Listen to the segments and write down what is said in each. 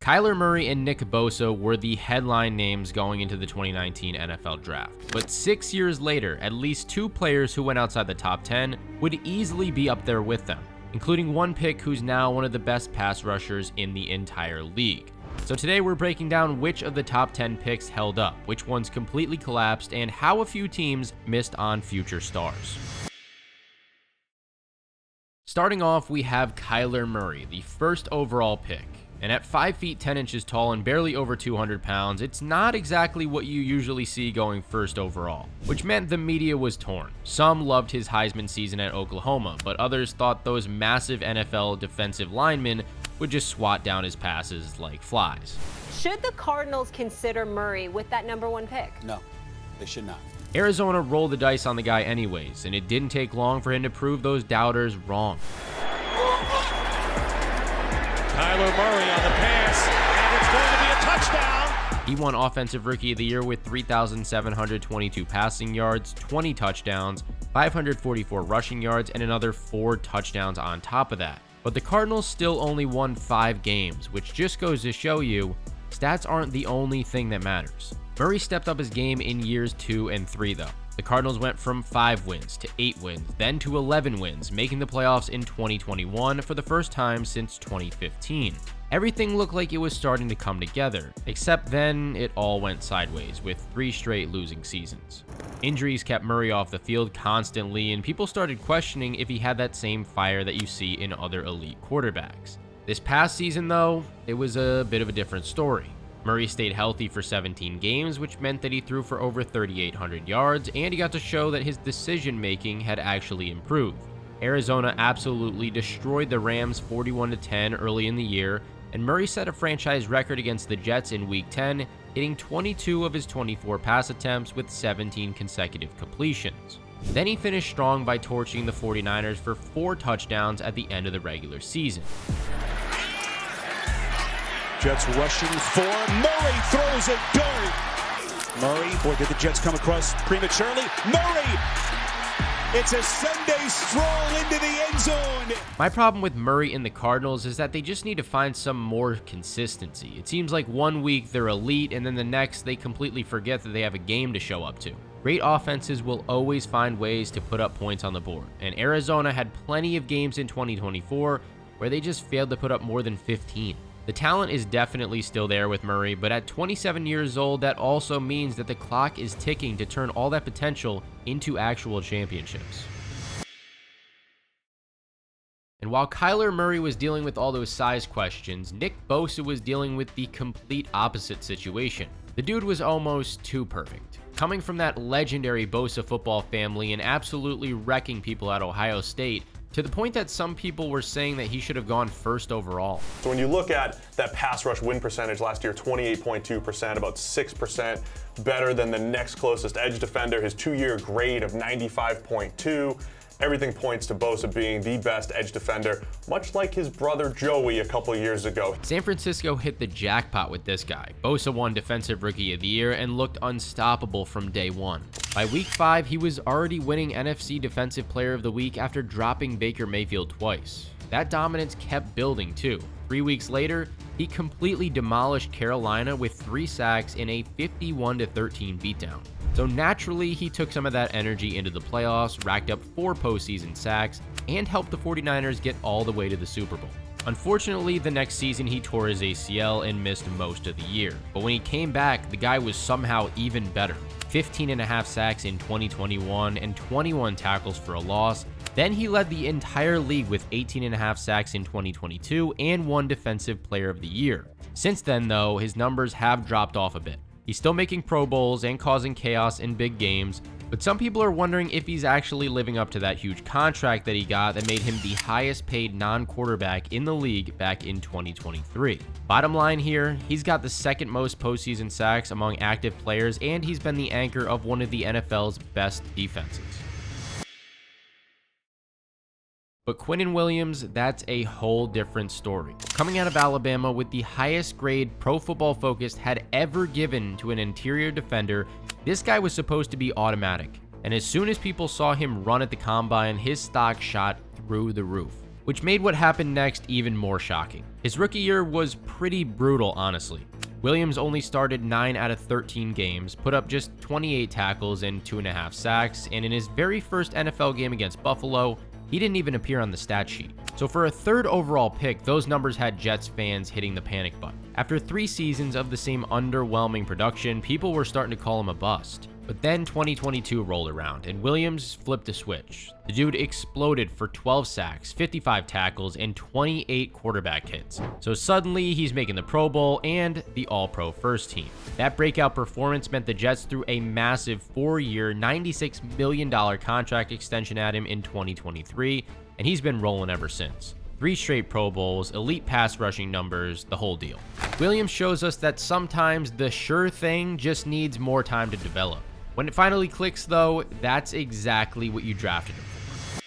Kyler Murray and Nick Bosa were the headline names going into the 2019 NFL Draft. But 6 years later, at least 2 players who went outside the top 10 would easily be up there with them, including one pick who's now one of the best pass rushers in the entire league. So today we're breaking down which of the top 10 picks held up, which ones completely collapsed, and how a few teams missed on future stars. Starting off, we have Kyler Murray, the first overall pick. And at 5 feet 10 inches tall and barely over 200 pounds, it's not exactly what you usually see going first overall, which meant the media was torn. Some loved his Heisman season at Oklahoma, but others thought those massive NFL defensive linemen would just swat down his passes like flies. Should the Cardinals consider Murray with that #1 pick? No, they should not. Arizona rolled the dice on the guy anyways, and it didn't take long for him to prove those doubters wrong. Kyler Murray on the pass, and it's going to be a touchdown. He won Offensive Rookie of the Year with 3,722 passing yards, 20 touchdowns, 544 rushing yards, and another 4 touchdowns on top of that. But the Cardinals still only won 5 games, which just goes to show you, stats aren't the only thing that matters. Murray stepped up his game in years 2 and 3 though. The Cardinals went from 5 wins to 8 wins, then to 11 wins, making the playoffs in 2021 for the first time since 2015. Everything looked like it was starting to come together, except then it all went sideways with 3 straight losing seasons. Injuries kept Murray off the field constantly, and people started questioning if he had that same fire that you see in other elite quarterbacks. This past season though, it was a bit of a different story. Murray stayed healthy for 17 games, which meant that he threw for over 3,800 yards, and he got to show that his decision-making had actually improved. Arizona absolutely destroyed the Rams 41-10 early in the year, and Murray set a franchise record against the Jets in Week 10, hitting 22 of his 24 pass attempts with 17 consecutive completions. Then he finished strong by torching the 49ers for 4 touchdowns at the end of the regular season. Jets rushing for Murray, throws a dart. Murray, boy, did the Jets come across prematurely. Murray! It's a Sunday stroll into the end zone. My problem with Murray and the Cardinals is that they just need to find some more consistency. It seems like one week they're elite, and then the next they completely forget that they have a game to show up to. Great offenses will always find ways to put up points on the board, and Arizona had plenty of games in 2024 where they just failed to put up more than 15. The talent is definitely still there with Murray, but at 27 years old, that also means that the clock is ticking to turn all that potential into actual championships. And while Kyler Murray was dealing with all those size questions, Nick Bosa was dealing with the complete opposite situation. The dude was almost too perfect. Coming from that legendary Bosa football family and absolutely wrecking people at Ohio State, to the point that some people were saying that he should have gone first overall. So when you look at that pass rush win percentage last year, 28.2%, about 6% better than the next closest edge defender, his 2-year grade of 95.2. Everything points to Bosa being the best edge defender, much like his brother Joey a couple years ago. San Francisco hit the jackpot with this guy. Bosa won Defensive Rookie of the Year and looked unstoppable from day one. By week 5, he was already winning NFC Defensive Player of the Week after dropping Baker Mayfield twice. That dominance kept building too. 3 weeks later, he completely demolished Carolina with 3 sacks in a 51-13 beatdown. So naturally, he took some of that energy into the playoffs, racked up 4 postseason sacks, and helped the 49ers get all the way to the Super Bowl. Unfortunately, the next season he tore his ACL and missed most of the year. But when he came back, the guy was somehow even better. 15.5 sacks in 2021 and 21 tackles for a loss. Then he led the entire league with 18.5 sacks in 2022 and won Defensive Player of the Year. Since then, though, his numbers have dropped off a bit. He's still making Pro Bowls and causing chaos in big games, but some people are wondering if he's actually living up to that huge contract that he got that made him the highest paid non-quarterback in the league back in 2023. Bottom line here, he's got the second most postseason sacks among active players, and he's been the anchor of one of the NFL's best defenses. But Quinnen Williams, that's a whole different story. Coming out of Alabama with the highest grade Pro Football Focus had ever given to an interior defender, this guy was supposed to be automatic. And as soon as people saw him run at the combine, his stock shot through the roof. which made what happened next even more shocking. His rookie year was pretty brutal, honestly. Williams only started 9 out of 13 games, put up just 28 tackles and 2.5 sacks, and in his very first NFL game against Buffalo, he didn't even appear on the stat sheet. So for a third overall pick, those numbers had Jets fans hitting the panic button. After 3 seasons of the same underwhelming production, people were starting to call him a bust. But then 2022 rolled around, and Williams flipped a switch. The dude exploded for 12 sacks, 55 tackles, and 28 quarterback hits. So suddenly, he's making the Pro Bowl and the All-Pro first team. That breakout performance meant the Jets threw a massive 4-year, $96 million contract extension at him in 2023, and he's been rolling ever since. 3 straight Pro Bowls, elite pass rushing numbers, the whole deal. Williams shows us that sometimes the sure thing just needs more time to develop. When it finally clicks, though, that's exactly what you drafted him for.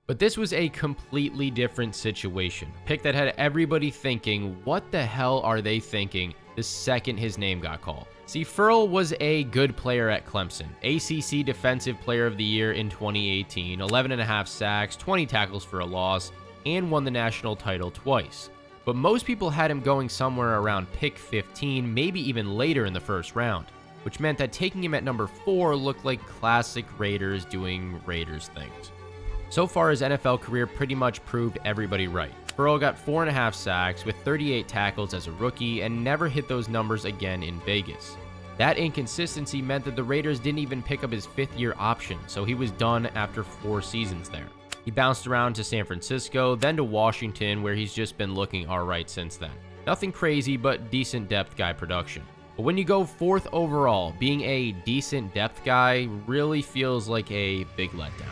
But this was a completely different situation. A pick that had everybody thinking, what the hell are they thinking the second his name got called? See, Ferrell was a good player at Clemson. ACC Defensive Player of the Year in 2018, 11.5 sacks, 20 tackles for a loss, and won the national title twice. But most people had him going somewhere around pick 15, maybe even later in the first round, which meant that taking him at number 4 looked like classic Raiders doing Raiders things. So far, his NFL career pretty much proved everybody right. Ferrell got 4.5 sacks with 38 tackles as a rookie and never hit those numbers again in Vegas. That inconsistency meant that the Raiders didn't even pick up his 5th-year option, so he was done after 4 seasons there. He bounced around to San Francisco, then to Washington, where he's just been looking alright since then. Nothing crazy, but decent depth guy production. But when you go 4th overall, being a decent depth guy really feels like a big letdown.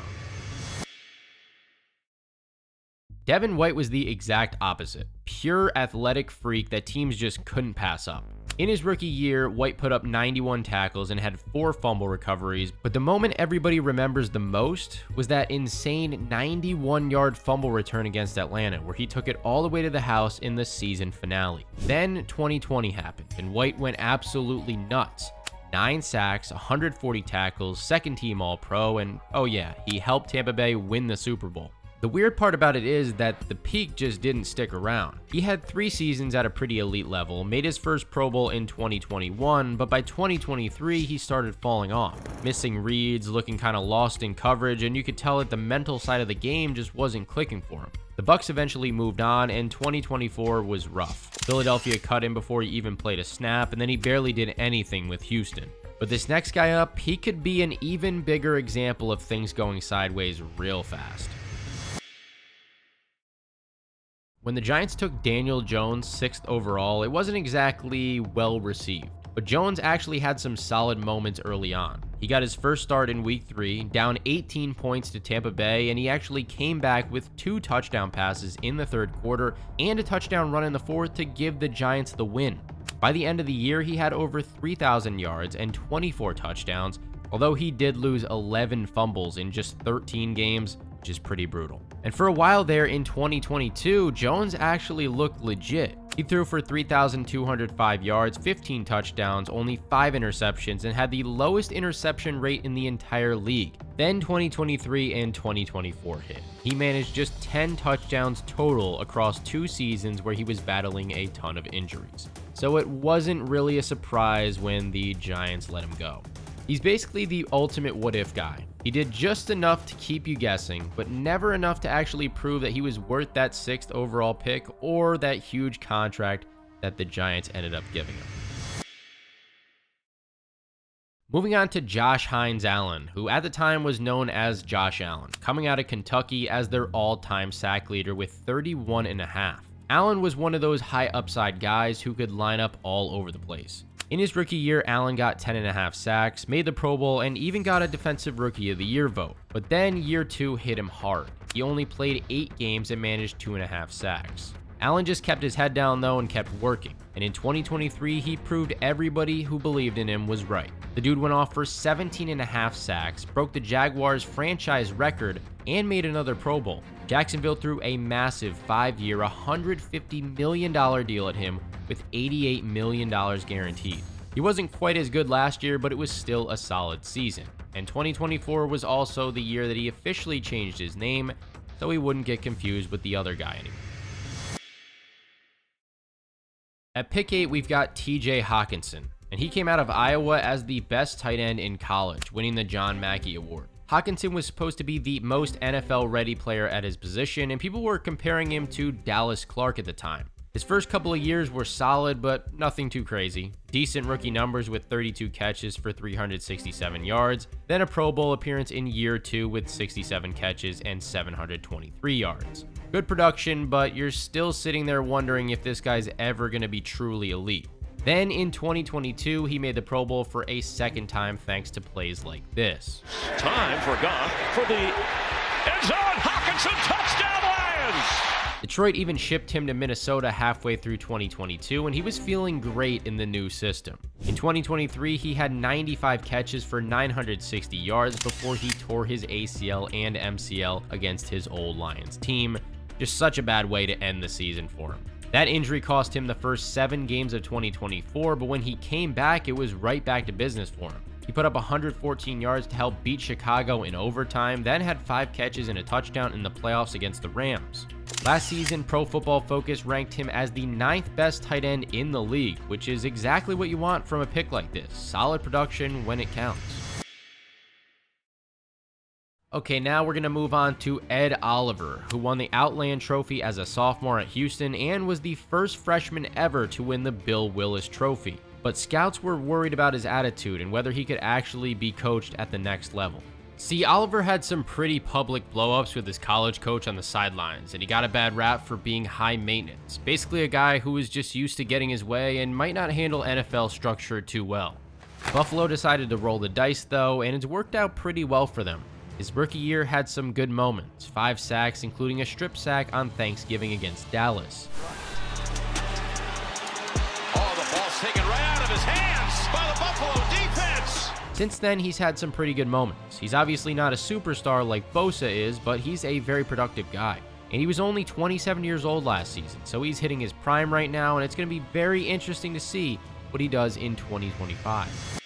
Devin White was the exact opposite. Pure athletic freak that teams just couldn't pass up. In his rookie year, White put up 91 tackles and had 4 fumble recoveries, but the moment everybody remembers the most was that insane 91-yard fumble return against Atlanta, where he took it all the way to the house in the season finale. Then 2020 happened, and White went absolutely nuts. 9 sacks, 140 tackles, 2nd team All-Pro, and oh yeah, he helped Tampa Bay win the Super Bowl. The weird part about it is that the peak just didn't stick around. He had 3 seasons at a pretty elite level, made his first Pro Bowl in 2021, but by 2023 he started falling off. Missing reads, looking kind of lost in coverage, and you could tell that the mental side of the game just wasn't clicking for him. The Bucs eventually moved on, and 2024 was rough. Philadelphia cut him before he even played a snap, and then he barely did anything with Houston. But this next guy up, he could be an even bigger example of things going sideways real fast. When the Giants took Daniel Jones 6th overall, it wasn't exactly well received. But Jones actually had some solid moments early on. He got his first start in week 3, down 18 points to Tampa Bay, and he actually came back with 2 touchdown passes in the 3rd quarter and a touchdown run in the 4th to give the Giants the win. By the end of the year, he had over 3,000 yards and 24 touchdowns, although he did lose 11 fumbles in just 13 games, which is pretty brutal. And for a while there in 2022, Jones actually looked legit. He threw for 3,205 yards, 15 touchdowns, only 5 interceptions, and had the lowest interception rate in the entire league. Then 2023 and 2024 hit. He managed just 10 touchdowns total across 2 seasons where he was battling a ton of injuries. So it wasn't really a surprise when the Giants let him go. He's basically the ultimate what-if guy. He did just enough to keep you guessing, but never enough to actually prove that he was worth that 6th overall pick or that huge contract that the Giants ended up giving him. Moving on to Josh Hines Allen, who at the time was known as Josh Allen, coming out of Kentucky as their all-time sack leader with 31.5. Allen was one of those high upside guys who could line up all over the place. In his rookie year, Allen got 10.5 sacks, made the Pro Bowl, and even got a Defensive Rookie of the Year vote. But then year 2 hit him hard. He only played 8 games and managed 2.5 sacks. Allen just kept his head down though and kept working. And in 2023, he proved everybody who believed in him was right. The dude went off for 17.5 sacks, broke the Jaguars' franchise record, and made another Pro Bowl. Jacksonville threw a massive 5-year, $150 million deal at him with $88 million guaranteed. He wasn't quite as good last year, but it was still a solid season. And 2024 was also the year that he officially changed his name, so he wouldn't get confused with the other guy anymore. At pick 8, we've got TJ Hawkinson, and he came out of Iowa as the best tight end in college, winning the John Mackey Award. Hawkinson was supposed to be the most NFL-ready player at his position, and people were comparing him to Dallas Clark at the time. His first couple of years were solid, but nothing too crazy. Decent rookie numbers with 32 catches for 367 yards, then a Pro Bowl appearance in year 2 with 67 catches and 723 yards. Good production, but you're still sitting there wondering if this guy's ever going to be truly elite. Then in 2022, he made the Pro Bowl for a second time thanks to plays like this. Time for Goff for the end zone. Hawkinson, touchdown Lions! Detroit even shipped him to Minnesota halfway through 2022, and he was feeling great in the new system. In 2023, he had 95 catches for 960 yards before he tore his ACL and MCL against his old Lions team. Just such a bad way to end the season for him. That injury cost him the first 7 games of 2024, but when he came back, it was right back to business for him. He put up 114 yards to help beat Chicago in overtime, then had 5 catches and a touchdown in the playoffs against the Rams. Last season, Pro Football Focus ranked him as the 9th best tight end in the league, which is exactly what you want from a pick like this. Solid production when it counts. Okay, now we're going to move on to Ed Oliver, who won the Outland Trophy as a sophomore at Houston and was the first freshman ever to win the Bill Willis Trophy. But scouts were worried about his attitude and whether he could actually be coached at the next level. See, Oliver had some pretty public blowups with his college coach on the sidelines, and he got a bad rap for being high maintenance. Basically a guy who was just used to getting his way and might not handle NFL structure too well. Buffalo decided to roll the dice though, and it's worked out pretty well for them. His rookie year had some good moments, 5 sacks, including a strip sack on Thanksgiving against Dallas. Oh, the ball's taken right out of his hands by the Buffalo defense. Since then, he's had some pretty good moments. He's obviously not a superstar like Bosa is, but he's a very productive guy. And he was only 27 years old last season, so he's hitting his prime right now, and it's going to be very interesting to see what he does in 2025.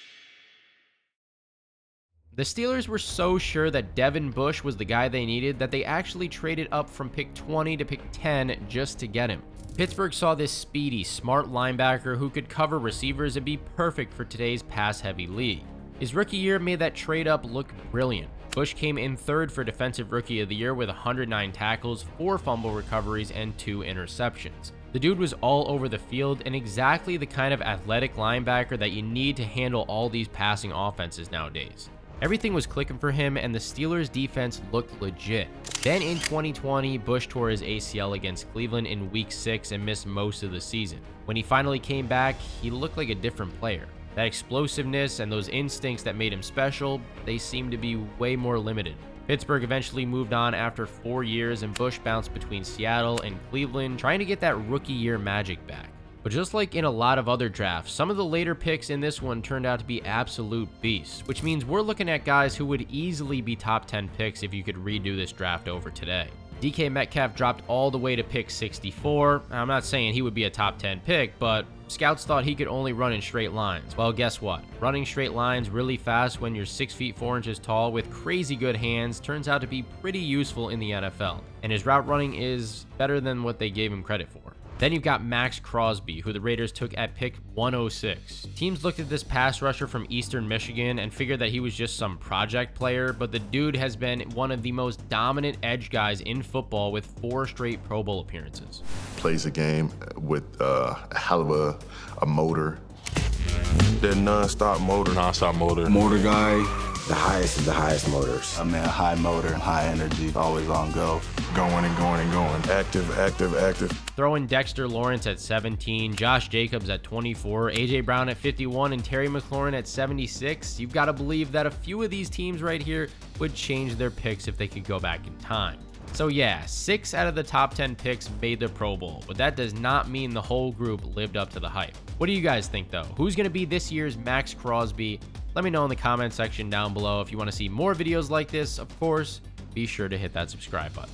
The Steelers were so sure that Devin Bush was the guy they needed that they actually traded up from pick 20 to pick 10 just to get him. Pittsburgh saw this speedy, smart linebacker who could cover receivers and be perfect for today's pass-heavy league. His rookie year made that trade up look brilliant. Bush came in 3rd for Defensive Rookie of the Year with 109 tackles, 4 fumble recoveries, and 2 interceptions. The dude was all over the field and exactly the kind of athletic linebacker that you need to handle all these passing offenses nowadays. Everything was clicking for him, and the Steelers' defense looked legit. Then in 2020, Bush tore his ACL against Cleveland in Week 6 and missed most of the season. When he finally came back, he looked like a different player. That explosiveness and those instincts that made him special, they seemed to be way more limited. Pittsburgh eventually moved on after 4 years, and Bush bounced between Seattle and Cleveland, trying to get that rookie year magic back. But just like in a lot of other drafts, some of the later picks in this one turned out to be absolute beasts, which means we're looking at guys who would easily be top 10 picks if you could redo this draft over today. DK Metcalf dropped all the way to pick 64. I'm not saying he would be a top 10 pick, but scouts thought he could only run in straight lines. Well, guess what? Running straight lines really fast when you're 6 feet 4 inches tall with crazy good hands turns out to be pretty useful in the NFL, and his route running is better than what they gave him credit for. Then you've got Max Crosby, who the Raiders took at pick 106. Teams looked at this pass rusher from Eastern Michigan and figured that he was just some project player, but the dude has been one of the most dominant edge guys in football with 4 straight Pro Bowl appearances. Plays a game with a hell of a motor. That non-stop motor. Non-stop motor. Motor guy. The highest of the highest motors. I'm in a high motor, high energy, always on go. Going and going and going. Active. Throwing Dexter Lawrence at 17, Josh Jacobs at 24, A.J. Brown at 51, and Terry McLaurin at 76. You've got to believe that a few of these teams right here would change their picks if they could go back in time. So yeah, 6 out of the top 10 picks made the Pro Bowl, but that does not mean the whole group lived up to the hype. What do you guys think though? Who's going to be this year's Max Crosby? Let me know in the comment section down below. If you want to see more videos like this, of course, be sure to hit that subscribe button.